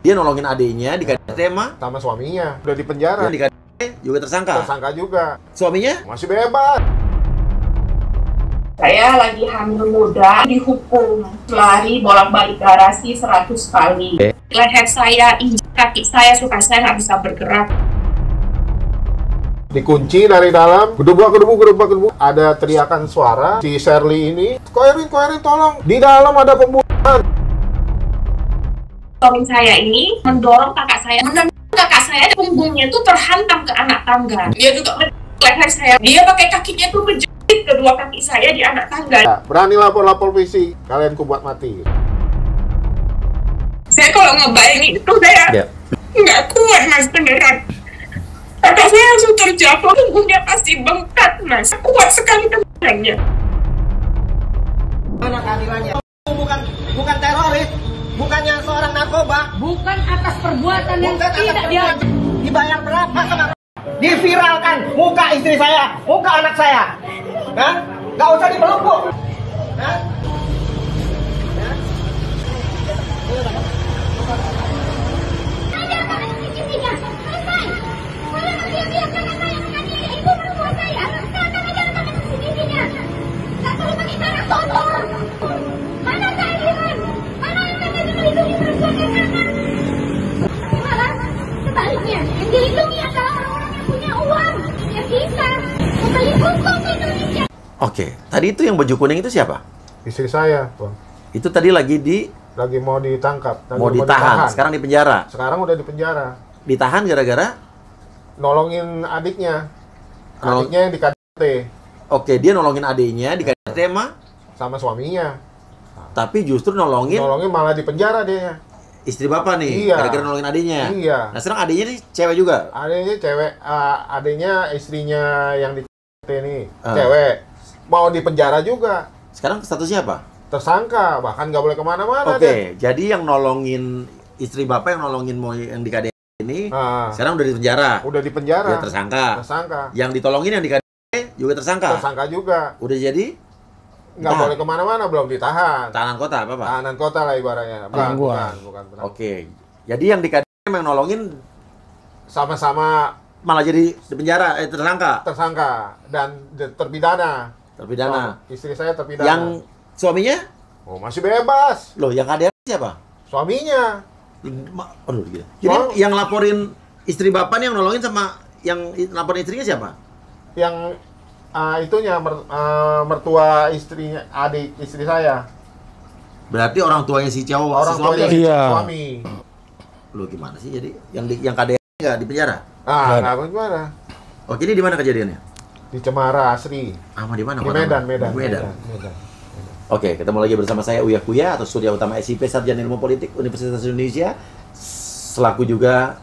Dia nolongin adiknya di KDRT sama suaminya. Udah di penjara. Di KDRT juga tersangka. Tersangka juga. Suaminya Masih bebas. Saya lagi hamil muda, dihukum lari bolak-balik garasi 100 kali. Leher saya, injak kaki saya nggak bisa bergerak. Dikunci dari dalam, gedubuk. Ada teriakan suara si Shirley ini, Ko Erin tolong, di dalam ada pembunuhan. Suami saya ini mendorong kakak saya, punggungnya itu terhantam ke anak tangga. Dia juga leher saya, dia pakai kakinya tuh menjepit kedua kaki saya di anak tangga. Nah, berani lapor polisi, kalian ku buat mati. Saya kalau ngebayangin itu saya nggak kuat mas, beneran. Kakak saya langsung terjatuh, punggungnya pasti bengkak mas. Kuat sekali tendangannya. Mana keadilannya? Bukan teroris, bukannya seorang narkoba, bukan atas perbuatan yang tidak dia dibayar berapa sama? Diviralkan muka istri saya, muka anak saya, nah, nggak usah dipeluk bu. Nah. Sebaliknya, yang dilindungi adalah orang-orang yang punya uang, yang bisa membeli hukum di Indonesia. Oke, tadi itu yang baju kuning itu siapa? Istri saya, Bang. Itu tadi lagi mau ditangkap, mau ditahan. Sekarang di penjara. Sekarang udah di penjara. Ditahan gara-gara nolongin adiknya. Adiknya yang di KDRT. Oke, dia nolongin adiknya di KDRT sama suaminya. Tapi justru nolongin malah di penjara dia. Istri bapak nih, Iya. gara-gara nolongin adiknya. Iya. Nah, sekarang adiknya nih cewek juga. Adiknya cewek, adiknya istrinya yang di KDRT nih, cewek. Mau di penjara juga. Sekarang statusnya apa? Tersangka, bahkan nggak boleh kemana-mana. Oke, jadi yang nolongin istri bapak, yang nolongin yang di KDRT ini, sekarang udah di penjara. Udah di penjara. Dia tersangka. Tersangka. Yang ditolongin yang di KDRT juga tersangka. Tersangka juga. Udah jadi nggak boleh kemana-mana, belum ditahan. Tahanan kota apa pak? Tahanan kota lah ibaratnya. Bukan. Oke, jadi yang di KDRT yang nolongin sama-sama malah jadi di penjara, tersangka. Tersangka dan terpidana. Terpidana. Istri saya terpidana. Yang suaminya? Oh, masih bebas. Loh, yang KDRT siapa? Suaminya. Aduh, gitu. Jadi yang laporin istri bapak nih, yang nolongin sama yang laporin istrinya siapa? Yang itunya mertua istrinya, adik istri saya. Berarti orang tuanya si cowok, orang tuanya si suami. Lu gimana sih? Jadi yang KDRT nggak di penjara? Nggak penjara. Oke, ini di mana kejadiannya? Di Cemara Asri. Di mana? Di Medan. Oke, ketemu lagi bersama saya Uya Kuya atau Surya Utama SIP, Sarjana Ilmu Politik Universitas Indonesia, selaku juga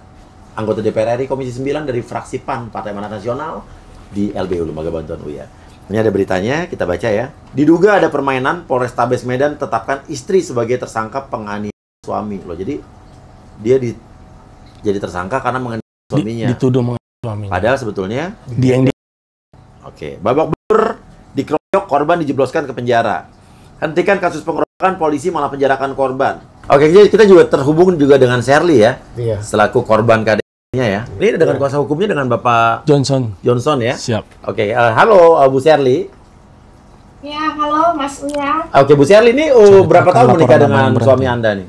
anggota DPR RI Komisi 9 dari fraksi PAN Partai Amanat Nasional di LBU Lembaga Bantuan Uya. Ini ada beritanya, kita baca ya. Diduga ada permainan, Polrestabes Medan tetapkan istri sebagai tersangka penganiayaan suami. Loh, jadi dia jadi tersangka karena menganiaya suaminya. Dituduh menganiaya suaminya. Padahal sebetulnya dia yang Oke, babak belur, dikeroyok, korban dijebloskan ke penjara. Hentikan kasus pengeroyokan, polisi malah penjarakan korban. Oke, jadi kita juga terhubung juga dengan Shirley ya. Iya. Selaku korban KDRT-nya ya. Ini dengan kuasa hukumnya dengan Bapak Johnson ya. Siap. Oke, halo Bu Shirley. Ya, halo Mas Uya. Oke, Bu Shirley ini berapa tahun menikah dengan suami Anda nih?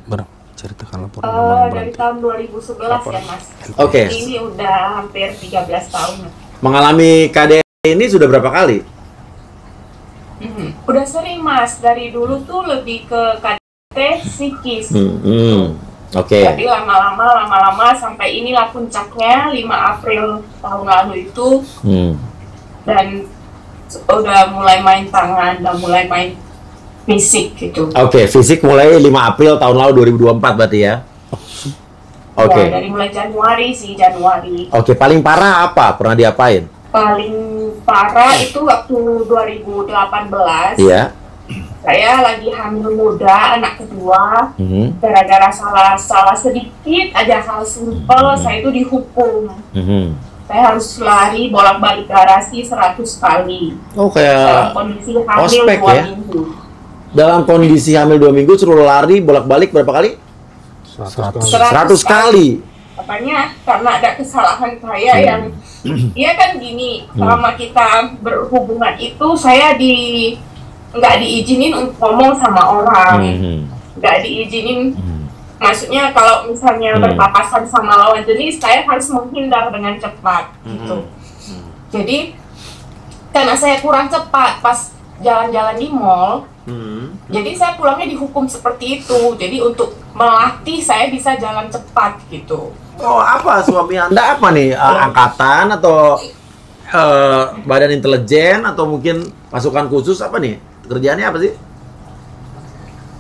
Ceritakan laporan dari tahun 2011 ya Mas. Oke. Ini udah hampir 13 tahun. Mengalami KDRT ini sudah berapa kali? Udah sering Mas, dari dulu tuh lebih ke KDRT psikis. Oke. Jadi lama-lama sampai inilah puncaknya 5 April tahun lalu itu. Dan udah mulai main tangan, udah mulai main fisik gitu. Oke, fisik mulai 5 April tahun lalu 2024 berarti ya? Oke. Ya, dari mulai Januari. Oke, paling parah apa? Pernah diapain? Paling parah itu waktu 2018. Iya. Saya lagi hamil muda, anak kedua. Gara-gara salah sedikit aja, hal simpel, saya itu dihukum. Saya harus lari bolak-balik garasi 100 kali. Oh, kayak dalam kondisi hamil ospek 2 ya? minggu. Dalam kondisi hamil 2 minggu suruh lari bolak-balik berapa kali? 100 kali. Katanya karena ada kesalahan saya yang ya kan gini, selama kita berhubungan itu saya nggak diizinin untuk ngomong sama orang, nggak diizinin. Maksudnya kalau misalnya berpapasan sama lawan jenis, saya harus menghindar dengan cepat gitu. Jadi karena saya kurang cepat pas jalan-jalan di mall, jadi saya pulangnya dihukum seperti itu. Jadi untuk melatih saya bisa jalan cepat gitu. Oh, apa suami Anda apa nih? Angkatan atau badan intelijen atau mungkin pasukan khusus apa nih? Kerjaannya apa sih?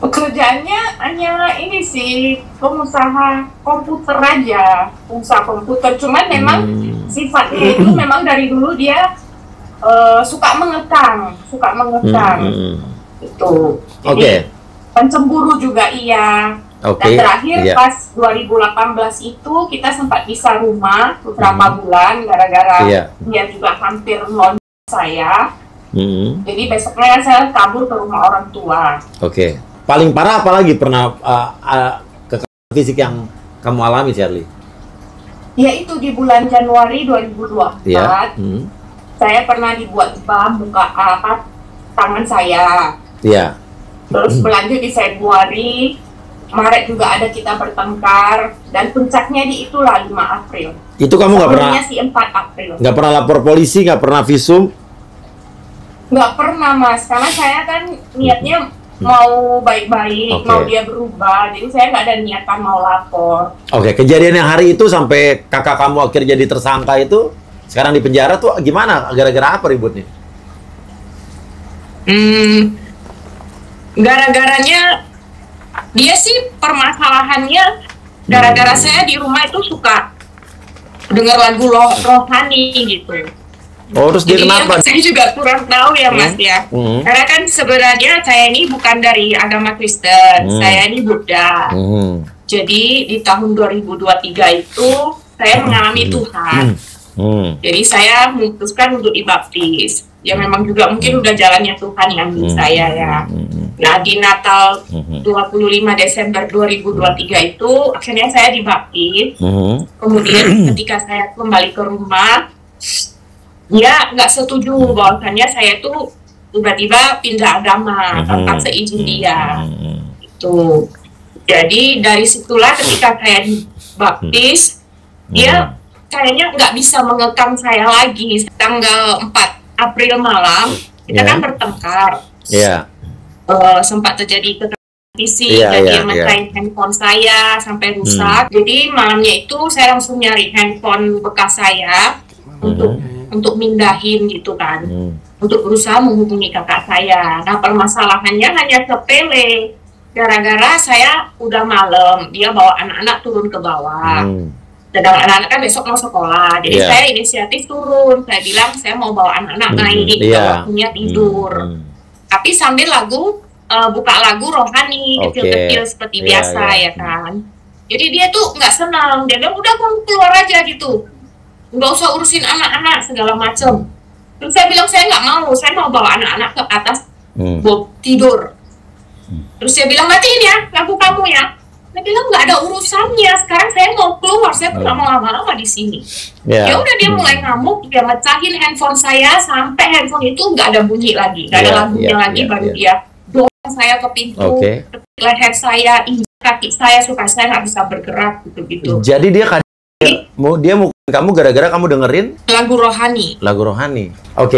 Pekerjaannya hanya ini sih, pengusaha komputer aja, pengusaha komputer. Cuman memang sifatnya itu memang dari dulu dia suka mengekang. Itu. Jadi pencemburu juga iya. Dan terakhir pas 2018 itu kita sempat pisah rumah beberapa bulan gara-gara dia juga hampir non saya. Jadi besoknya saya kabur ke rumah orang tua. Paling parah apalagi pernah kekerasan fisik yang kamu alami, Shirley? Ya itu di bulan Januari 2024. Saya pernah dibuat bam muka tangan saya. Terus berlanjut di Februari, Maret juga ada kita bertengkar, dan puncaknya di itulah 5 April. Itu kamu nggak pernah? Si 4 April. Nggak pernah lapor polisi, nggak pernah visum? Nggak pernah, Mas, karena saya kan niatnya mau baik-baik, mau dia berubah, jadi saya nggak ada niatan mau lapor. Kejadian yang hari itu sampai kakak kamu akhirnya jadi tersangka itu, sekarang di penjara tuh gimana? Gara-gara apa ributnya? Gara-garanya dia sih permasalahannya gara-gara saya di rumah itu suka dengar lagu rohani gitu. Terus dia kenapa? Saya juga kurang tahu ya, Mas ya. Karena kan sebenarnya saya ini bukan dari agama Kristen, saya ini Buddha. Jadi di tahun 2023 itu saya mengalami Tuhan. Jadi saya memutuskan untuk dibaptis. Ya memang juga mungkin udah jalannya Tuhan yang di saya ya. Nah di Natal 25 Desember 2023 itu akhirnya saya dibaptis. Kemudian ketika saya kembali ke rumah, dia nggak setuju bahwasannya saya tuh tiba-tiba pindah agama tanpa seizin dia. Itu. Jadi dari situlah ketika saya dibaptis, dia kayaknya nggak bisa mengekang saya lagi. Tanggal 4 April malam kita kan bertengkar. Sempat terjadi kekerasan fisik dan dia mecahin handphone saya sampai rusak. Jadi malamnya itu saya langsung nyari handphone bekas saya untuk mindahin gitu kan, untuk berusaha menghubungi kakak saya. Nah permasalahannya hanya sepele, gara-gara saya udah malam, dia bawa anak-anak turun ke bawah, sedang anak-anak kan besok mau sekolah, jadi saya inisiatif turun, saya bilang saya mau bawa anak-anak naik, waktunya tidur, tapi sambil buka lagu rohani kecil-kecil seperti biasa ya kan. Jadi dia tuh nggak senang, dia bilang udah kamu keluar aja gitu, nggak usah urusin anak-anak segala macem. Terus saya bilang saya nggak mau, saya mau bawa anak-anak ke atas tidur. Terus saya bilang matiin ya lagu kamu ya. Saya bilang nggak ada urusannya, sekarang saya mau keluar, saya nggak mau lama-lama di sini. Ya udah dia mulai ngamuk, dia mecahin handphone saya sampai handphone itu nggak ada bunyi lagi, nggak ada lagunya lagi, baru dia dorong saya ke pintu, leher saya, kaki saya, supaya saya nggak bisa bergerak gitu-gitu. Jadi dia mau kamu gara-gara kamu dengerin lagu rohani.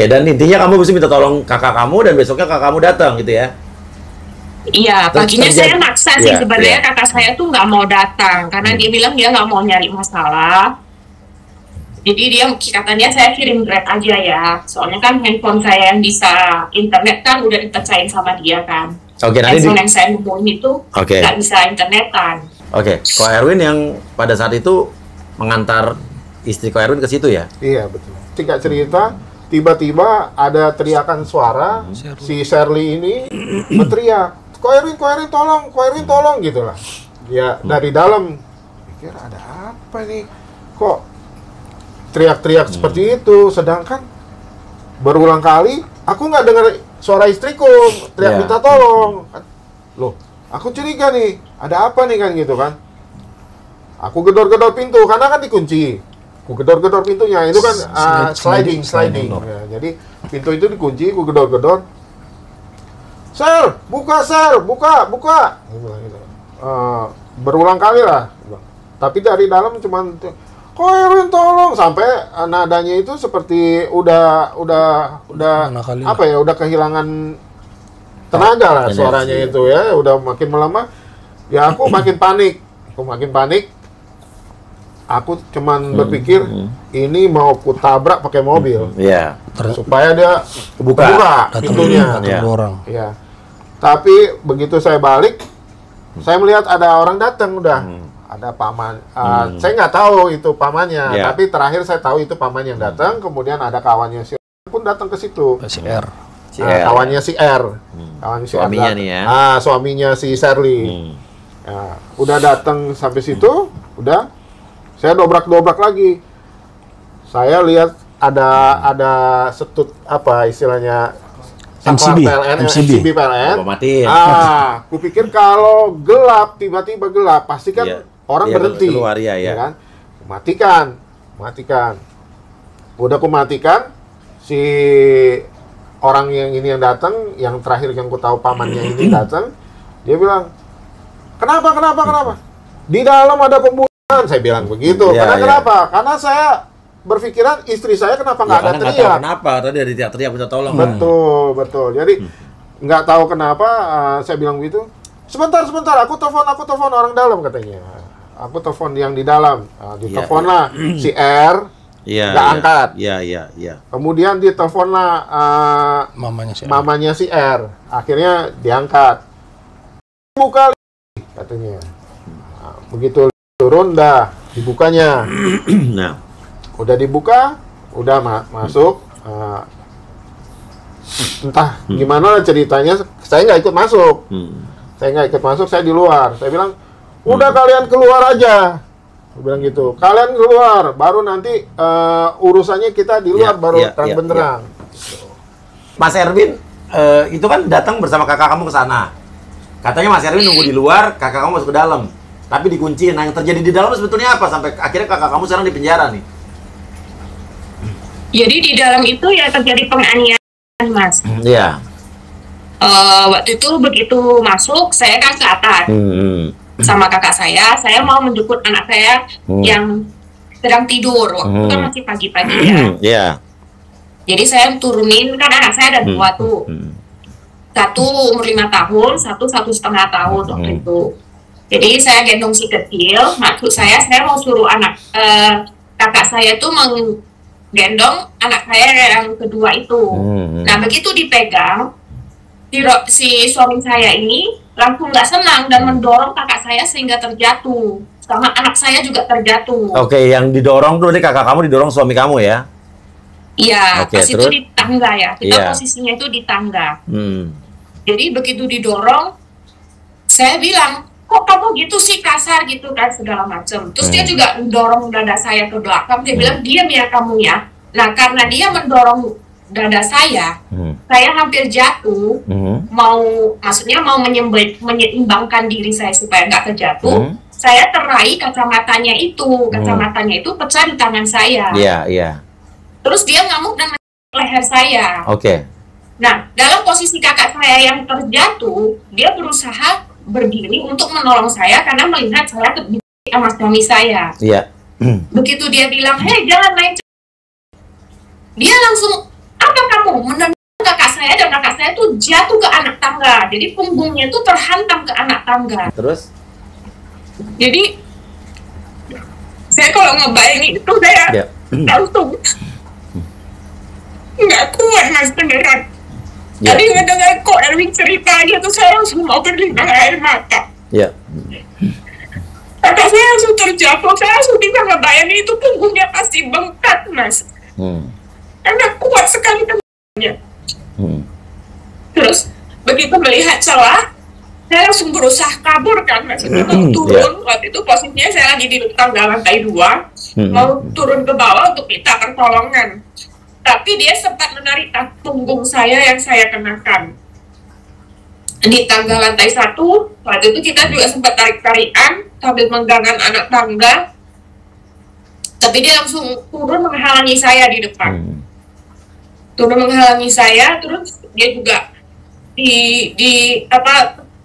Dan intinya kamu mesti minta tolong kakak kamu dan besoknya kakak kamu datang gitu ya. Iya, paginya saya maksa sih sebenarnya kakak saya tuh nggak mau datang karena dia bilang dia nggak mau nyari masalah. Jadi dia katanya saya kirim Grab aja ya, soalnya kan handphone saya yang bisa internet kan udah dipercayain sama dia kan. Handphone yang saya hubungin itu nggak bisa internetan. Ko Erwin yang pada saat itu mengantar istri Ko Erwin ke situ ya? Iya betul. Singkat cerita, tiba-tiba ada teriakan suara, si Shirley ini berteriak, Ko Erwin tolong gitulah. Ya dari dalam pikir ada apa nih? Kok teriak-teriak seperti itu? Sedangkan berulang kali aku nggak dengar suara istriku teriak minta tolong. Loh, aku curiga nih, ada apa nih kan gitu kan? Aku gedor-gedor pintu karena kan dikunci. Aku gedor-gedor pintunya, itu kan sliding. Ya, jadi pintu itu dikunci, aku gedor-gedor. Sir, buka. Dia bilang gitu. Berulang kali lah. Tapi dari dalam cuman, kok Erwin tolong, sampai nadanya itu seperti udah apa ya, udah kehilangan tenaga lah suaranya itu ya, udah makin melemah. Ya aku makin panik. Aku cuman berpikir ini mau kutabrak pakai mobil, supaya dia buka pintunya. Ya. Tapi begitu saya balik, saya melihat ada orang datang udah, ada paman. Saya nggak tahu itu pamannya, tapi terakhir saya tahu itu paman yang datang. Kemudian ada kawannya si pun datang ke situ. Si R. Kawannya si R. Suaminya nih ya. Suaminya si Shirley. Ya, udah datang sampai situ, udah. Saya dobrak lagi. Saya lihat ada setut apa istilahnya MCB PLN. Kupikir kalau gelap, tiba-tiba gelap, pasti kan orang berhenti. Keluar, ya kan? Matikan. Udah aku matikan, si orang yang datang, yang terakhir yang ku tahu pamannya ini datang, dia bilang, kenapa? Di dalam ada pembunuhan. Saya bilang begitu. Kenapa? Karena saya berpikiran istri saya kenapa nggak ada teriak. Kenapa? Tadi ada teriak minta tolong. Betul. Jadi nggak tahu kenapa saya bilang begitu. Sebentar. Aku telepon orang dalam katanya. Aku telepon yang di dalam. Ditelepon lah si R. Nggak angkat. Iya. Kemudian ditelepon lah mamanya si R. Akhirnya diangkat. Buka katanya. Begitu turun dah dibukanya. Nah, udah dibuka, udah masuk. Entah gimana ceritanya, saya nggak ikut masuk. Saya di luar. Saya bilang, udah kalian keluar aja. Saya bilang gitu. Kalian keluar, baru nanti urusannya kita di luar, baru terang-benderang. Mas Erwin, itu kan datang bersama kakak kamu ke sana. Katanya Mas Erwin nunggu di luar, kakak kamu masuk ke dalam. Tapi dikunciin. Nah, yang terjadi di dalam sebetulnya apa? Sampai akhirnya kakak kamu sekarang di penjara nih. Jadi di dalam itu ya terjadi penganiayaan, Mas. Iya. Waktu itu begitu masuk, saya kan ke atas sama kakak saya mau menjemput anak saya yang sedang tidur. Waktu itu kan masih pagi-pagi ya. Iya. Jadi saya turunin, kan anak saya ada dua tuh. Satu umur 5 tahun, satu 1,5 tahun waktu itu. Jadi saya gendong si kecil, maksud saya mau suruh kakak saya tuh menggendong anak saya yang kedua itu. Nah begitu dipegang, si suami saya ini langsung nggak senang dan mendorong kakak saya sehingga terjatuh. Sama anak saya juga terjatuh. Oke, yang didorong tuh berarti kakak kamu didorong suami kamu ya? Iya, pas itu di tangga ya. Kita posisinya itu di tangga. Jadi begitu didorong, saya bilang, kok kamu gitu sih, kasar gitu kan, segala macam. Terus dia juga mendorong dada saya ke belakang. Dia bilang, diam ya kamu ya. Nah, karena dia mendorong dada saya hampir jatuh. Maksudnya mau menyeimbangkan diri saya supaya nggak terjatuh. Saya teraih kacamatanya itu. Kacamatanya itu pecah di tangan saya. Iya. Terus dia ngamuk dan mencekik leher saya. Oke. Nah, dalam posisi kakak saya yang terjatuh, dia berusaha berdiri untuk menolong saya karena melihat saya terjepit sama suami saya. Iya. Begitu dia bilang, hei jangan main, dia langsung, apa kamu? Menendang kakak saya dan kakak saya tuh jatuh ke anak tangga. Jadi punggungnya tuh terhantam ke anak tangga. Terus? Jadi saya kalau ngebayangin itu saya langsung nggak kuat, Mas, beneran. Tadi ngedengar kok Erwin cerita aja tuh saya langsung mau berlinang air mata. Kakak saya langsung terjatuh, saya langsung bisa ngebayangin itu punggungnya pasti bengkak, Mas. Karena kuat sekali tendangnya. Terus begitu melihat celah, saya langsung berusaha kabur kan, Mas. Itu turun, waktu itu posisinya saya lagi di tangga lantai 2, mau turun ke bawah untuk minta pertolongan. Tapi dia sempat menarik punggung saya yang saya kenakan. di tangga lantai 1. Waktu itu kita juga sempat tarik-tarikan sambil mengganggan anak tangga, tapi dia langsung turun menghalangi saya di depan. Turun menghalangi saya, terus dia juga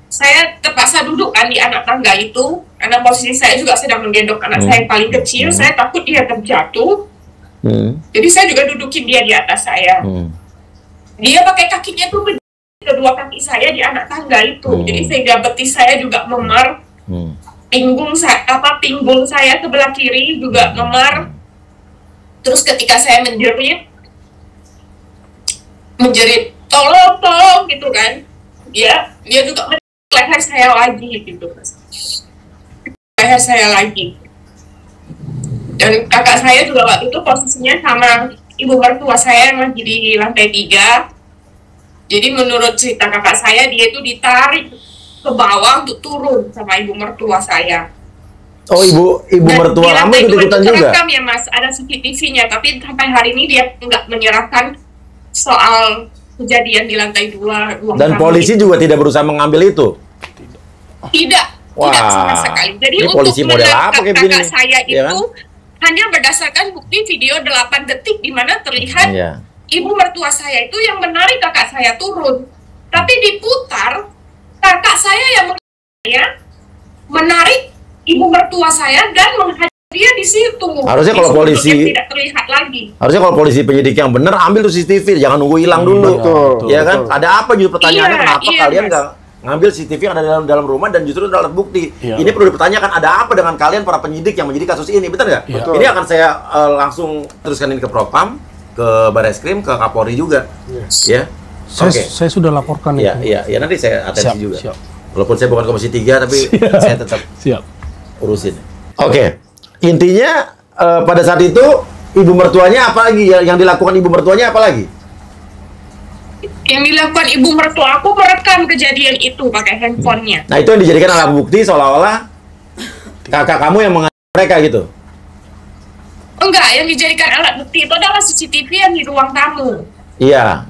saya terpaksa duduk kan di anak tangga itu, karena posisi saya juga sedang menggendong anak saya yang paling kecil. Saya takut dia terjatuh, jadi saya juga dudukin dia di atas saya. Dia pakai kakinya tuh kedua kaki saya di anak tangga itu, jadi sehingga betis saya juga memar, pinggul saya sebelah kiri juga memar. Terus ketika saya menjerit tolong gitu kan, dia juga leher saya lagi gitu, leher saya lagi. Dan kakak saya juga waktu itu posisinya sama ibu mertua saya yang lagi di lantai 3. Jadi menurut cerita kakak saya, dia itu ditarik ke bawah untuk turun sama ibu mertua saya. Oh, ibu mertua kamu ikut-ikutan juga? Terekam ya Mas, ada CCTV-nya, tapi sampai hari ini dia nggak menyerahkan soal kejadian di lantai 2. Dan polisi juga tidak berusaha mengambil itu? Tidak sama sekali. Jadi untuk menangkap kakak saya itu hanya berdasarkan bukti video 8 detik di mana terlihat ibu mertua saya itu yang menarik kakak saya turun, tapi diputar kakak saya yang menarik ibu mertua saya dan menghajar dia di situ. Harusnya kalau polisi tidak terlihat lagi. Harusnya kalau polisi penyidik yang benar ambil tuh CCTV, jangan nunggu hilang dulu. Ya kan? Ada apa juga pertanyaannya, kenapa kalian nggak ngambil CCTV yang ada dalam rumah dan justru alat bukti? Ini perlu dipertanyakan, ada apa dengan kalian para penyidik yang menyidik kasus ini, betul nggak? Ini akan saya langsung teruskan ini ke Propam, ke Bareskrim, ke Kapolri juga. Ya. Saya sudah laporkan itu. Iya, nanti saya atensi juga. Walaupun saya bukan Komisi 3, tapi saya tetap urusin. Intinya pada saat itu ibu mertuanya apa lagi yang dilakukan ibu mertuanya apa lagi? Yang dilakukan ibu mertua aku merekam kejadian itu pakai handphonenya. Nah, itu yang dijadikan alat bukti seolah-olah kakak kamu yang mengajar mereka gitu? Enggak, yang dijadikan alat bukti itu adalah CCTV yang di ruang tamu. Iya.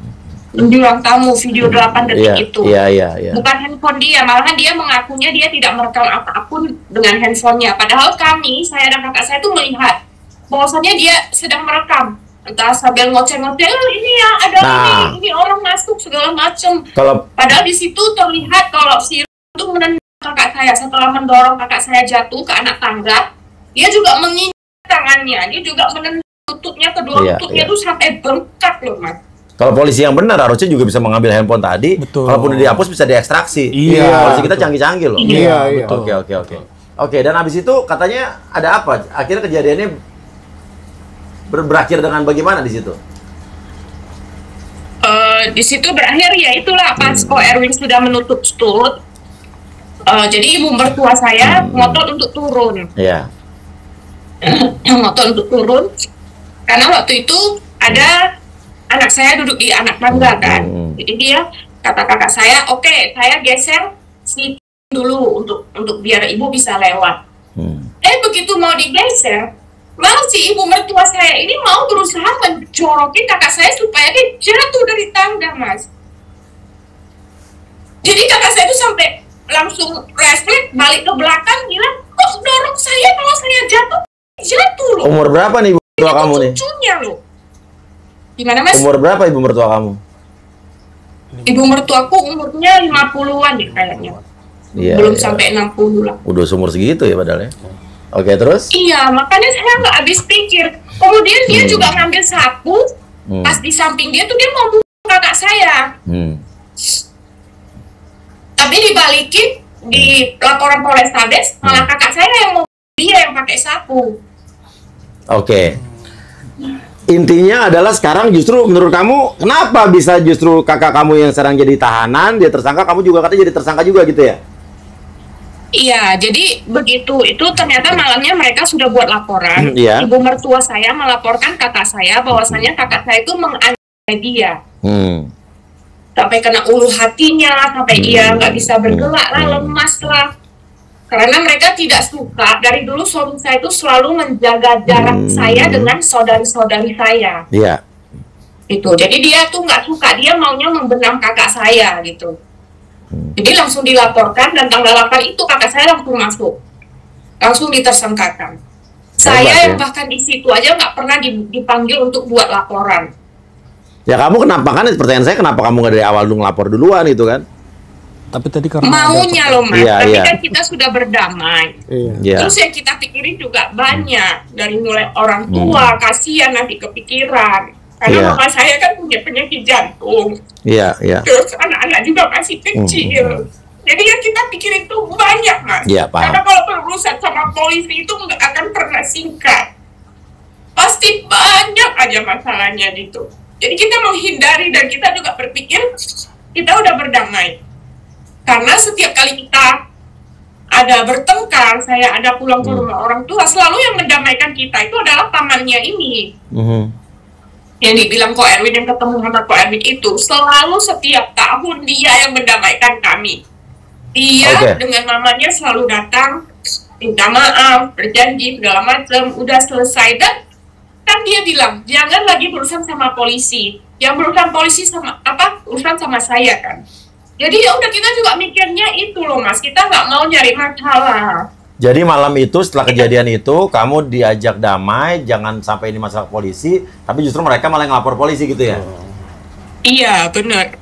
Di ruang tamu, video 8 detik itu. Iya. Bukan handphone dia, malahan dia mengakunya dia tidak merekam apapun dengan handphonenya. Padahal saya dan kakak saya itu melihat bahwasannya dia sedang merekam. Entah sambil ngoceh-ngoceh, ini ya ada ini orang masuk segala macam. Padahal di situ terlihat kalau si itu menendang kakak saya setelah mendorong kakak saya jatuh ke anak tangga, dia juga menginjak tangannya, dia juga menendang lututnya, kedua lututnya itu sampai bengkak loh Mas. Kalau polisi yang benar harusnya juga bisa mengambil handphone tadi. Betul. Kalaupun dihapus bisa diekstraksi. Polisi kita canggih-canggih loh. Iya. Oke, dan habis itu katanya ada apa? Akhirnya kejadiannya berakhir dengan bagaimana di situ? Di situ berakhir ya itulah pas Ko Erwin sudah menutup stut. Jadi ibu mertua saya ngotot untuk turun. Iya. Ngotot untuk turun karena waktu itu ada anak saya duduk di anak tangga kan. Jadi dia kata kakak saya, oke, saya geser si dulu untuk biar ibu bisa lewat. Begitu mau digeser, malah si ibu mertua saya ini mau berusaha menjorokin kakak saya supaya dia jatuh dari tangga, Mas. Jadi kakak saya itu sampai langsung refleks balik ke belakang bilang, kok dorong saya kalau saya jatuh loh. Umur berapa nih ibu mertua kamu nih? Cucunya loh. Gimana Mas? Umur berapa ibu mertua kamu? Ibu mertuaku umurnya 50-an ya kayaknya. Belum sampai 60 lah. Udah seumur segitu ya padahal ya. Oke, terus? Iya, makanya saya nggak habis pikir. Kemudian dia juga ngambil sapu, pas di samping dia tuh dia mau bunuh kakak saya. Tapi dibalikin di laporan Polrestabes, malah kakak saya yang mau dia yang pakai sapu. Oke. Intinya adalah sekarang justru menurut kamu kenapa bisa justru kakak kamu yang sekarang jadi tahanan, dia tersangka, kamu juga katanya jadi tersangka juga gitu ya? Iya, jadi begitu. Itu ternyata malamnya mereka sudah buat laporan. Ibu mertua saya melaporkan kakak saya bahwasannya kakak saya itu menganiaya dia. Sampai kena ulu hatinya, sampai dia nggak bisa bergerak lah, lemas lah. Karena mereka tidak suka, dari dulu suami saya itu selalu menjaga jarak saya dengan saudari-saudari saya. Iya. Gitu. Jadi dia tuh nggak suka, dia maunya membenam kakak saya gitu. Jadi langsung dilaporkan dan tanggal 8 itu kakak saya langsung masuk. Langsung ditersangkakan. Saya yang bahkan di situ aja nggak pernah dipanggil untuk buat laporan. Ya kamu kenapa, kan pertanyaan saya, kenapa kamu nggak dari awal dulu ngelapor duluan itu kan? Tapi tadi karena maunya loh Mas, iya, tapi iya. kan kita sudah berdamai. Iya. Terus yang kita pikirin juga banyak, dari mulai orang tua, kasihan nanti kepikiran. Karena mama saya kan punya penyakit jantung. Iya, iya. Terus anak-anak juga masih kecil. Jadi yang kita pikirin itu banyak Mas. Iya, paham. Karena kalau berurusan sama polisi itu nggak akan pernah singkat. Pasti banyak aja masalahnya gitu. Jadi kita menghindari dan kita juga berpikir kita udah berdamai. Karena setiap kali kita ada bertengkar, saya ada pulang ke rumah orang tua, selalu yang mendamaikan kita itu adalah pamannya ini. Yang dibilang Ko Erwin, yang ketemu sama Ko Erwin itu, selalu setiap tahun dia yang mendamaikan kami. Dia dengan mamanya selalu datang, minta maaf, berjanji, segala macam, udah selesai. Dan kan dia bilang, jangan lagi berurusan sama polisi. Yang berurusan polisi sama, urusan sama saya kan. Jadi ya udah, kita juga mikirnya itu loh Mas, kita nggak mau nyari masalah. Jadi malam itu setelah kejadian itu kamu diajak damai, jangan sampai ini masalah polisi, tapi justru mereka malah ngelapor polisi gitu ya? Iya benar.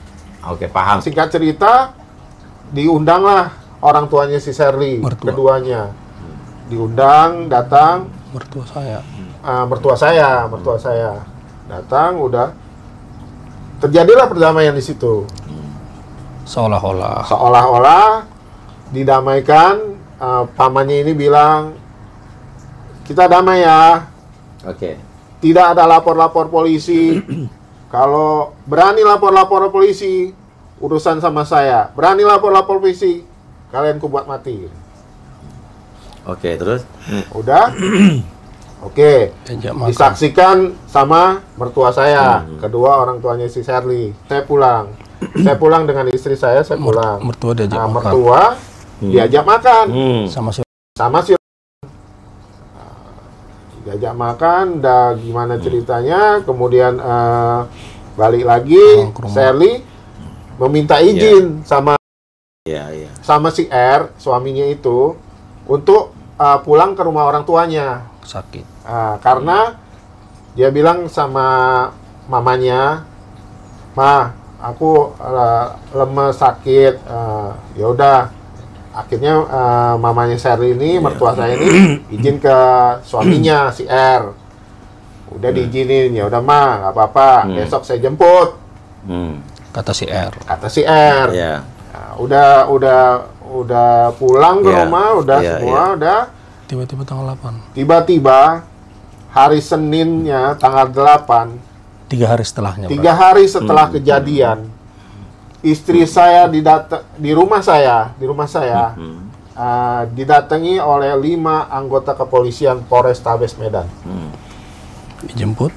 Oke, paham. Singkat cerita, diundanglah orang tuanya si Sherly, keduanya. Diundang, datang. mertua saya. Mertua saya datang, udah terjadilah perdamaian di situ. Seolah-olah didamaikan. Pamannya ini bilang, kita damai ya. Tidak ada lapor-lapor polisi. Kalau berani lapor-lapor polisi, urusan sama saya. Berani lapor-lapor polisi, kalian ku buat mati. Terus? Udah? Disaksikan sama mertua saya. Kedua orang tuanya si Sherly. Saya pulang dengan istri saya pulang. Mertua diajak makan. Mertua diajak makan Sama si diajak makan, gimana ceritanya, kemudian balik lagi, Sherly meminta izin sama si R, suaminya itu, untuk pulang ke rumah orang tuanya. Sakit. Karena dia bilang sama mamanya, "Ma, aku lemes, sakit." Ya udah. Akhirnya mamanya Sherly ini, mertua saya ini, izin ke suaminya si R. Udah diizinin, ya udah Ma, nggak apa-apa. Besok saya jemput. Kata si R. Nah, udah pulang ke rumah, udah semua, udah. Tiba-tiba tanggal 8. Tiba-tiba hari Seninnya tanggal 8. 3 hari setelahnya. 3 hari setelah kejadian. Istri saya di rumah saya didatangi oleh 5 anggota kepolisian Polrestabes Medan. Dijemput,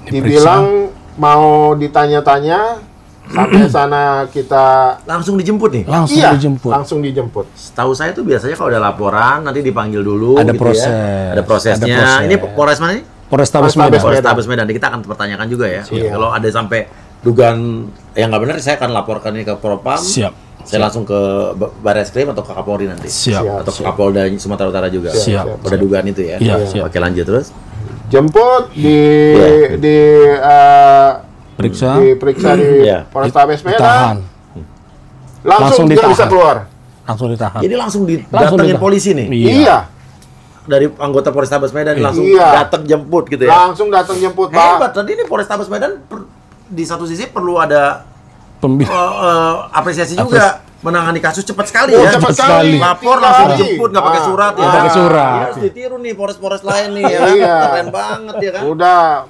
dibilang mau ditanya-tanya. Sampai sana kita langsung dijemput nih. Langsung dijemput. Setahu saya tuh biasanya kalau ada laporan nanti dipanggil dulu. Ada gitu proses. Ya. Ada prosesnya. Ini Polres mana nih? Polrestabes Medan. Kita akan pertanyakan juga ya. Kalau ada sampai dugaan yang nggak benar, saya akan laporkan ini ke Propam. Saya langsung ke Barreskrim atau ke Kapolri nanti. Atau ke Kapolda Sumatera Utara juga. Pada dugaan itu ya. Oke, lanjut terus. Jemput diperiksa di Polrestabes Medan. Langsung dia bisa keluar. Langsung ditahan. Jadi langsung didatengin polisi nih. Iya. Dari anggota Polrestabes Medan langsung datang jemput gitu ya. Langsung datang jemput, Pak. Hebat. Tadi ini Polrestabes Medan di satu sisi perlu ada apresiasi juga, menangani kasus cepat sekali ya. Cepat sekali. Lapor langsung dijemput, nggak pakai surat ya. Pakai surat. Harus ditiru nih Polres-Polres lain nih ya. Keren banget ya kan. Udah,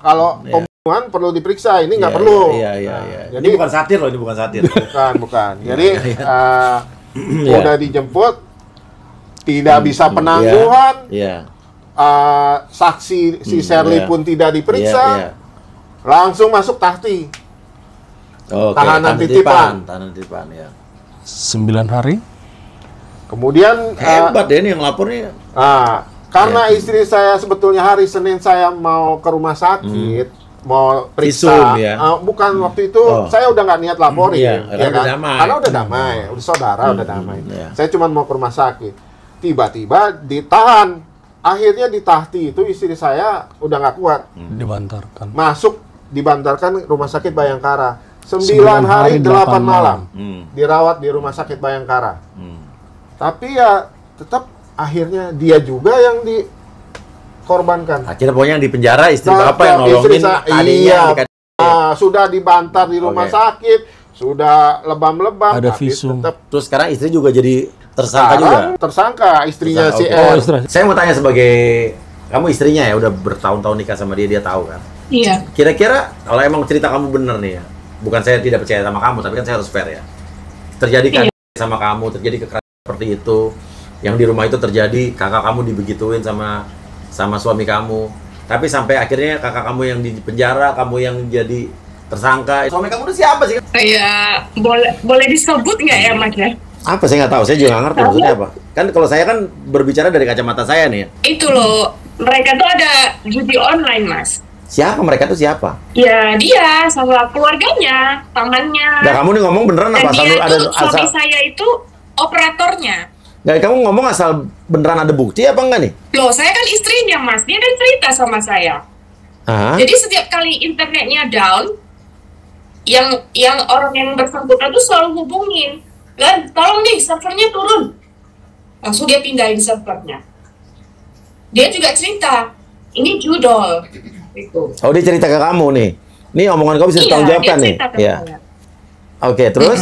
kalau pembunuhan perlu diperiksa, ini nggak perlu. Jadi ini bukan satir loh, ini bukan satir. Bukan. Jadi udah dijemput, tidak bisa penangguhan. Saksi si Sherly pun tidak diperiksa. Langsung masuk tahti. Tahanan titipan ya. 9 hari. Kemudian hebat ya ini yang lapornya. Karena istri saya sebetulnya hari Senin saya mau ke rumah sakit, mau periksa, Visum, ya? Bukan waktu itu saya udah nggak niat laporin, Iya, ya udah kan? damai. Karena udah damai, udah saudara, udah damai. Iya. Saya cuma mau ke rumah sakit, tiba-tiba ditahan. Akhirnya di Tahti itu istri saya udah nggak kuat, Dibantarkan. masuk dibantarkan rumah sakit Bayangkara. 9 9 hari hari, 8 8 malam Hmm. dirawat di rumah sakit Bayangkara. Hmm. Tapi ya tetap akhirnya dia juga yang dikorbankan. Akhirnya pokoknya yang di penjara istri Nah, bapak yang istri nolongin saya- adiknya. iya. adik-adik. Sudah dibantar di rumah Oke. sakit, sudah lebam-lebam, Ada tapi visum. tetap Terus sekarang istri juga jadi tersangka juga. sekarang tersangka istrinya Tersangka, si oke. R. Oh, istri. Saya mau tanya sebagai kamu istrinya ya, udah bertahun-tahun nikah sama dia tahu kan. Iya. Kira-kira kalau emang cerita kamu bener nih ya, bukan saya tidak percaya sama kamu, tapi kan saya harus fair ya. Terjadi kan sama kamu, terjadi kekerasan seperti itu, yang di rumah itu terjadi, kakak kamu dibegituin sama suami kamu, tapi sampai akhirnya kakak kamu yang di penjara, kamu yang jadi tersangka. Suami kamu itu siapa sih? Kayak boleh disebut nggak ya Mas ya? Apa saya nggak tahu, saya juga nggak ngerti maksudnya apa. Kan kalau saya kan berbicara dari kacamata saya nih ya. Itu loh, mereka tuh ada judi online Mas. Siapa mereka tuh siapa? Ya dia sama keluarganya, pamannya. Nah, kamu nih ngomong beneran Dan apa asal dia ada tuh suami asal? saya itu operatornya. Nggak, kamu ngomong asal beneran ada bukti apa enggak nih? Loh, saya kan istrinya Mas, dia kan cerita sama saya. Hah? Jadi setiap kali internetnya down, yang orang yang bersangkutan tuh selalu hubungin, kan tolong nih servernya turun. Langsung dia pindahin servernya. Dia juga cerita, ini judol. Gitu. Oh, dia cerita ke kamu nih. Ini omongan kamu bisa tanggung jawabkan dia nih. cerita ke Iya. saya. Oke, terus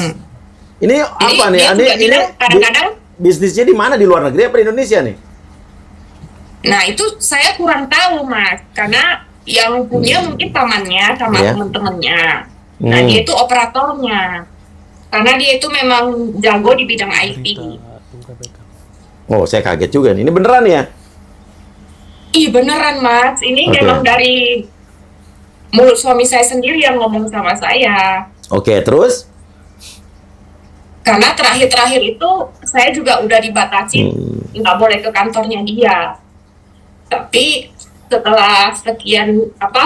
ini apa nih? dia Ini juga bilang kadang-kadang, bisnisnya di mana, di luar negeri apa di Indonesia nih? nah itu saya kurang tahu Mas, karena yang punya mungkin pamannya sama Iya. teman-temannya. Nah Hmm. dia itu operatornya, karena dia itu memang jago di bidang IT. Oh, saya kaget juga nih. Ini beneran ya? Ih beneran Mas, ini Oke. memang dari mulut suami saya sendiri yang ngomong sama saya. Oke, terus? Karena terakhir-terakhir itu saya juga udah dibatasi nggak boleh ke kantornya dia. Tapi setelah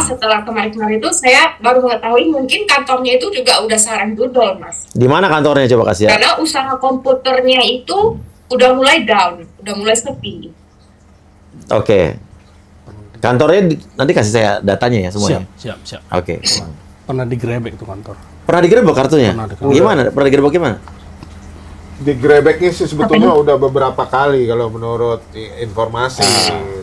setelah kemarin-kemarin itu saya baru mengetahui mungkin kantornya itu juga udah sarang judol Mas. Di mana kantornya coba kasih ya? Karena usaha komputernya itu udah mulai down, udah mulai sepi. Oke. Kantornya nanti kasih saya datanya ya semuanya. Siap. Oke. Pernah digerebek tuh kantor. Pernah digerebek kartunya? Pernah digerebek. Gimana? Pernah digerebek gimana? Digrebeknya sih sebetulnya udah beberapa kali kalau menurut informasi,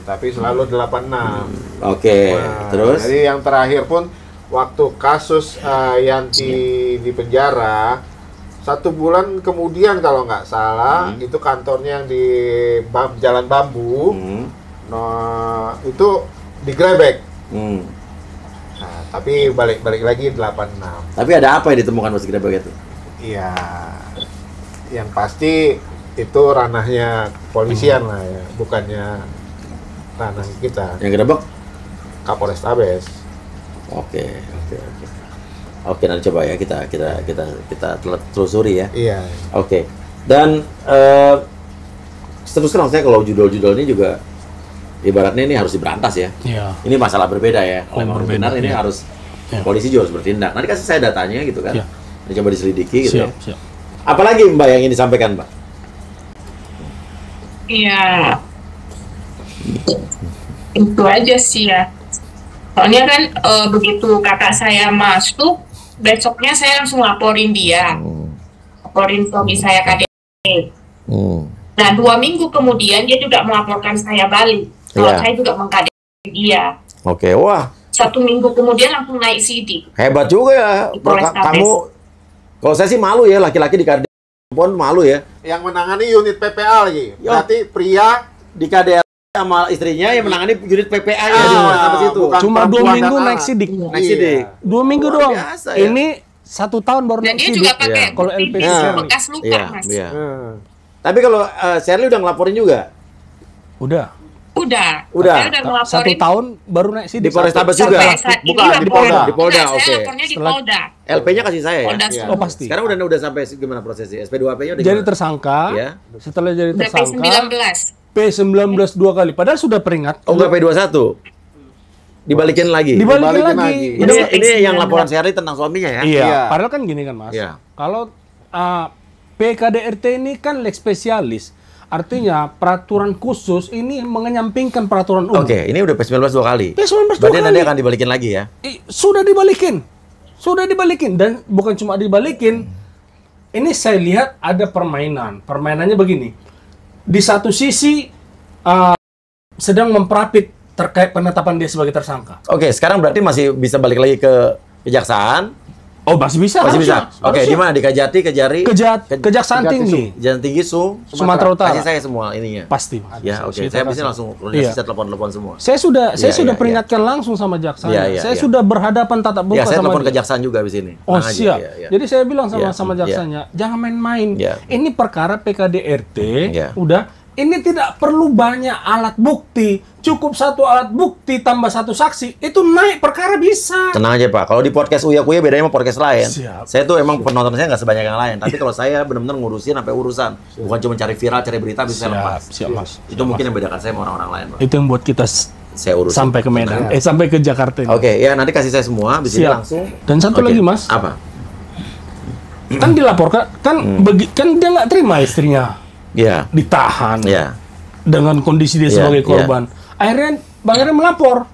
tapi selalu 86. Oke. Nah, Terus? jadi yang terakhir pun waktu kasus Yanti di penjara 1 bulan kemudian kalau nggak salah itu kantornya yang di Jalan Bambu, nah itu digrebek. Nah, tapi balik lagi 86. Tapi ada apa yang ditemukan pas digerebek itu? Iya, yang pasti itu ranahnya kepolisian lah ya, bukannya ranah kita. Yang gerebek? Kapolres Tabes. Oke. Oke, nanti coba ya kita telusuri ya. Iya. Oke. Dan terus terang saya kalau judul-judul ini juga ibaratnya ini harus diberantas ya. Iya. Ini masalah berbeda ya. Kalau memang berbeda, benar ini iya. harus Iya. polisi juga harus bertindak. Nanti kasih saya datanya gitu kan. Iya. Ini coba diselidiki gitu ya. Siap. Apalagi Mbak yang ingin disampaikan, Mbak? Iya. Itu aja sih ya. Soalnya kan begitu kakak saya masuk, besoknya saya langsung laporin dia. Laporin suami saya KDP. Nah 2 minggu kemudian dia juga melaporkan saya balik. Kalau Iya. saya juga meng-KDP dia. Oke, wah 1 minggu kemudian langsung naik sidik. hebat juga ya. Di Polrestabes. Kamu, kalau saya sih malu ya, laki-laki di KDR perempuan malu ya. Yang menangani unit PPA lagi. Yo. Berarti pria Di KDR sama istrinya yang menangani unit PPA ya di Ah, Polrestabes itu. bukan Cuma 2 perempuan minggu dan naik anak. sidik. Naik sidik. 2 minggu Luar doang. biasa ya. Ini 1 tahun baru Dan naik dia sidik. juga pakai Iya. Kalau bukti LPG bekas luka Iya, mas. iya. Hmm. Tapi kalau Shirley udah ngelaporin juga Udah. Udah. Udah. Saya udah 1 ngelaporin. tahun baru naik sidik. di Polrestabes Sampai juga. saat ini Bukan, di laporan. Polda. Di Polda, Enggak, oke. saya lapornya di Setelah- Polda. LP-nya kasih saya ya. Polda Iya. Oh pasti. Sekarang udah sampai gimana prosesnya? SP2AP-nya udah Jadi gimana? tersangka. Iya. Setelah jadi Udah tersangka. P19. P19 2 kali. Padahal sudah peringat. Oh, enggak P21. Dibalikin lagi. Dibalikin Dibalikin lagi. lagi. Ini yang laporan Sherly tentang suaminya ya? Iya. Iya. Padahal kan gini kan Mas. Iya. Kalau PKDRT ini kan lex spesialis. Artinya peraturan khusus ini mengenyampingkan peraturan umum. Oke, ini udah P19 2 kali. P19 2 Berarti nanti kali. akan dibalikin lagi ya? Sudah dibalikin. Sudah dibalikin. Dan bukan cuma dibalikin. Ini saya lihat ada permainan. Permainannya begini. Di satu sisi sedang memperapit terkait penetapan dia sebagai tersangka. Oke, sekarang berarti masih bisa balik lagi ke kejaksaan? Oh, masih bisa. Masih bisa? harusnya. Oke, di mana? Di Kajati, Kejari? Kejaksaan Tinggi. Kejaksaan Tinggi, Sumatera Utara. Kasih saya semua ininya. Pasti. Mas. Ya, oke. Saya bisa langsung Iya. saya telepon-telepon semua. Saya sudah Iya, peringatkan langsung sama jaksa. Iya, iya, Saya iya. sudah berhadapan tatap muka Ya, saya sama telepon dia. kejaksaan juga di sini. Oh, Tenang aja. siap. Iya, iya. Jadi saya bilang Iya, sama iya. jaksanya, jangan main-main. Iya. Ini perkara PKDRT, Iya. udah. Ini tidak perlu banyak alat bukti. Cukup satu alat bukti tambah satu saksi, itu naik perkara bisa. Tenang aja Pak, kalau di podcast Uya Kuya bedanya sama podcast lain. Siap. Saya tuh emang penonton saya nggak sebanyak yang lain, tapi kalau saya benar-benar ngurusin sampai urusan, bukan cuma cari viral, cari berita bisa lepas. Siap, Mas. Itu mungkin yang bedakan saya sama orang-orang lain, Pak. Itu yang buat kita Saya urusin. sampai ke Medan, sampai ke Jakarta ini. Oke, ya nanti kasih saya semua, di sini Siap. langsung. Dan satu Oke. lagi, Mas. Apa? Kan dilaporkan, kan kan dia nggak terima istrinya Iya. ditahan Iya. dengan kondisi dia Iya, sebagai iya. korban. Akhirnya Bang Eren melapor.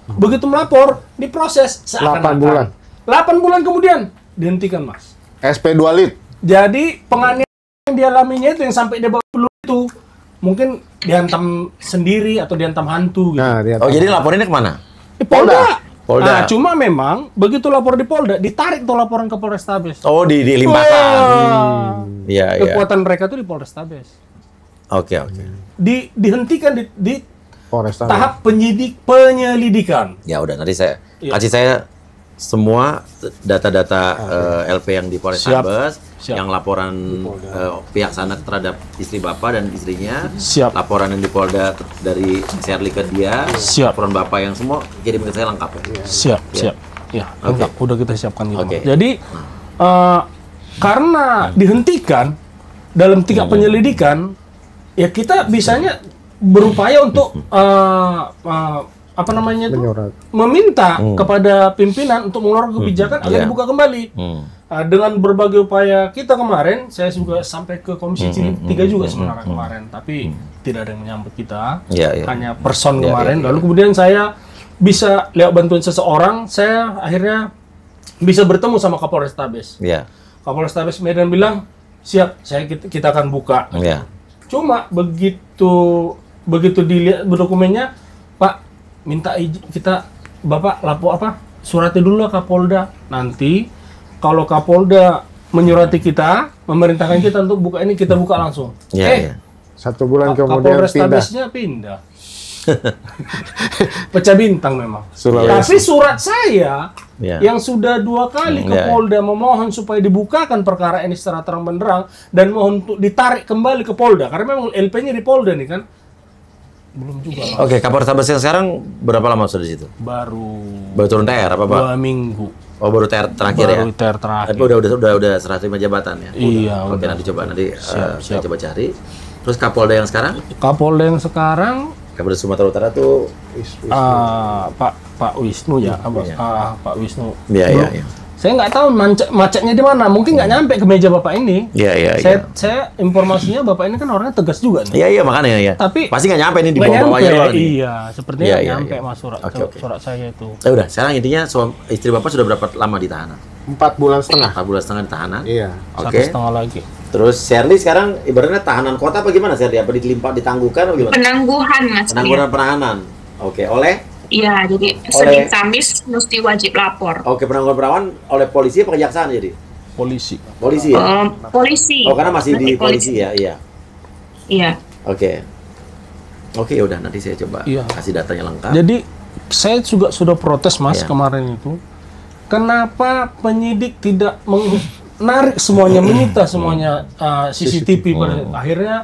Begitu melapor, diproses 8 bulan. 8 bulan kemudian dihentikan, Mas. SP 2 lit. Jadi penganiayaan yang dialaminya itu yang sampai dia bawa peluru itu mungkin dihantam sendiri atau dihantam hantu gitu. Nah, dia Oh, jadi laporinnya kemana? Di Polda. Polda. Nah, cuma memang begitu lapor di Polda, ditarik tuh laporan ke Polrestabes. Oh, dilimpahkan. Wah. Iya, iya. Kekuatan mereka tuh di Polrestabes. Oke, oke. Dihentikan di Polresta. tahap penyelidikan. Ya udah, nanti saya Iya. kasih saya semua data-data LP yang di Polrestabes, Siap. yang laporan pihak sana terhadap istri bapak dan istrinya, Siap. laporan yang di Polda dari Sherly ke dia, Siap. laporan bapak yang semua kirim ke saya lengkap ya. Siap, siap. Ya, Oke. udah kita siapkan gitu. Oke. Mas. Jadi karena dihentikan dalam tingkat penyelidikan, ya kita bisanya berupaya untuk apa namanya itu Menyurat. meminta kepada pimpinan untuk mengeluarkan kebijakan agar Iya. dibuka kembali. Dengan berbagai upaya kita kemarin, saya juga sampai ke Komisi 3 juga sebenarnya kemarin, tapi tidak ada yang menyambut kita, Iya, iya. hanya person Iya, kemarin. iya, Lalu kemudian saya bisa lewat bantuan seseorang, saya akhirnya bisa bertemu sama Kapolrestabes. Iya. Kapolrestabes Medan bilang, siap, kita akan buka. Iya. Cuma begitu dilihat dokumennya, Pak, minta izin kita, Bapak lapor apa? Surati dulu lah Kapolda. Nanti kalau Kapolda menyurati kita, memerintahkan kita untuk buka ini, kita buka langsung. Iya, iya. 1 bulan kemudian pindah. Kapolrestabesnya pindah. Pecah bintang memang. Sulawesi. Tapi surat saya Iya. yang sudah 2 kali ke Iya, iya. Polda memohon supaya dibukakan perkara ini secara terang benderang dan mohon untuk ditarik kembali ke Polda karena memang LP-nya di Polda nih kan. Belum juga, Mas. Oke, Kapolrestabes yang sekarang berapa lama sudah di situ? Baru Baru turun TR apa, Pak? 2 minggu. Oh, baru TR terakhir ya? Baru TR terakhir. Tapi udah serah terima jabatan ya? Iya, Oke, udah. nanti coba saya siap. coba cari. Terus Kapolda yang sekarang? Kapolda yang sekarang Kapolda Sumatera Utara tuh Pak Wisnu ya, Iya. Pak Wisnu. Iya, iya, iya. Saya nggak tahu macetnya di mana. Mungkin nggak nyampe ke meja Bapak ini. Iya, iya, iya. Saya informasinya Bapak ini kan orangnya tegas juga nih. Iya, iya, makanya ya. Tapi pasti nggak nyampe nih di nggak bawah-bawah aja doang nih. Iya, sepertinya Iya, nggak iya, nyampe iya. Mas surat Oke, oke. surat saya itu. Ya udah, sekarang intinya istri Bapak sudah berapa lama di tahanan? 4 bulan setengah. 4 bulan setengah di tahanan. Iya. Satu Oke. setengah lagi. Terus Sherly sekarang ibaratnya tahanan kota apa gimana Sherly? Apa ditangguhkan atau gimana? Penangguhan, Mas. Penangguhan penahanan. Oke, oleh? Iya, jadi Senin Kamis mesti wajib lapor. Oke, penangguhan penahanan oleh polisi apa kejaksaan jadi? Polisi. Polisi ya? Polisi. Oh, karena masih di Nanti polisi ya? Iya. Iya. Oke. Oke, udah nanti saya coba Iya. kasih datanya lengkap. Jadi saya juga sudah protes Mas Iya. kemarin itu. Kenapa penyidik tidak menarik semuanya, menyita semuanya CCTV pada akhirnya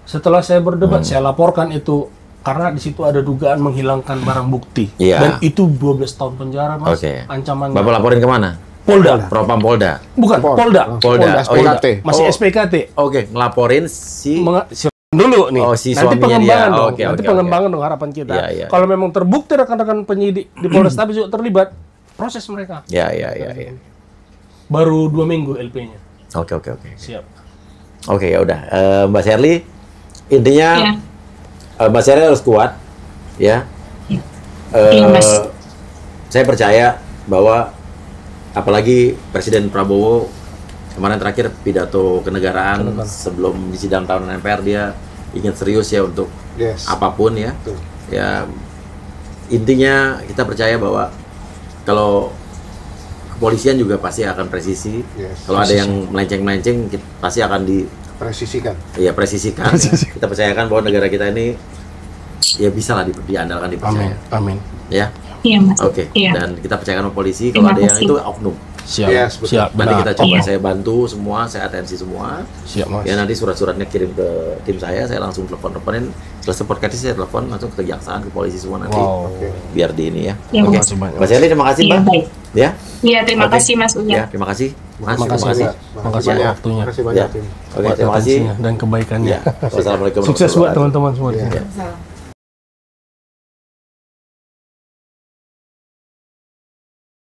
setelah saya berdebat saya laporkan itu karena di situ ada dugaan menghilangkan barang bukti. Iya. Dan itu 12 tahun penjara, Mas. Oke. Ancamannya. Bapak laporin kemana? Polda. Propam Polda. Bukan, Polda. Polda. SPKT. Masih Oh. SPKT. Oke, ngelaporin si dulu nih. Oh, si nanti suaminya pengembangan dia. dong. Oke, nanti oke, pengembangan dong harapan kita. Iya. Kalau memang terbukti rekan-rekan penyidik di Polrestabes juga terlibat, proses mereka. Ya. Baru 2 minggu LP-nya. Oke. Siap. Oke, ya udah. Mbak Sherly, intinya Mbak Sherly harus kuat, ya. Iya, Mas. Saya percaya bahwa apalagi Presiden Prabowo kemarin terakhir pidato kenegaraan sebelum di sidang tahunan MPR, dia ingin serius ya untuk apapun ya. Betul. Ya, intinya kita percaya bahwa kalau kepolisian juga pasti akan presisi. Kalau ada yang melenceng-melenceng pasti akan presisikan. Iya, presisikan. Kita percayakan bahwa negara kita ini ya bisa lah diandalkan, dipercaya. Amin. Ya. Iya, Mas. Oke. Iya. Dan kita percayakan sama polisi kalau ada yang itu oknum. Siap. Yes, betul. Siap. Nanti kita coba Iya. saya bantu semua, saya atensi semua. Siap, Mas. Ya nanti surat-suratnya kirim ke tim saya langsung teleponin. Selesai podcast saya telepon langsung ke kejaksaan, ke polisi semua nanti. Wow. Biar di ini ya. Iya, Oke. Mas. Mbak Sherly, terima kasih, Iya, Mbak. baik. Ya. Iya, terima Oke. kasih Mas Uya. Ya, terima kasih. Mas, Terima kasih, kasih. Mbak. Terima kasih banyak. waktunya. Terima kasih banyak, Ya. Tim. Oke, terima kasih. Dan kebaikannya. Ya. Wassalamualaikum Sukses buat warahmatullahi teman-teman semua di sini. wabarakatuh.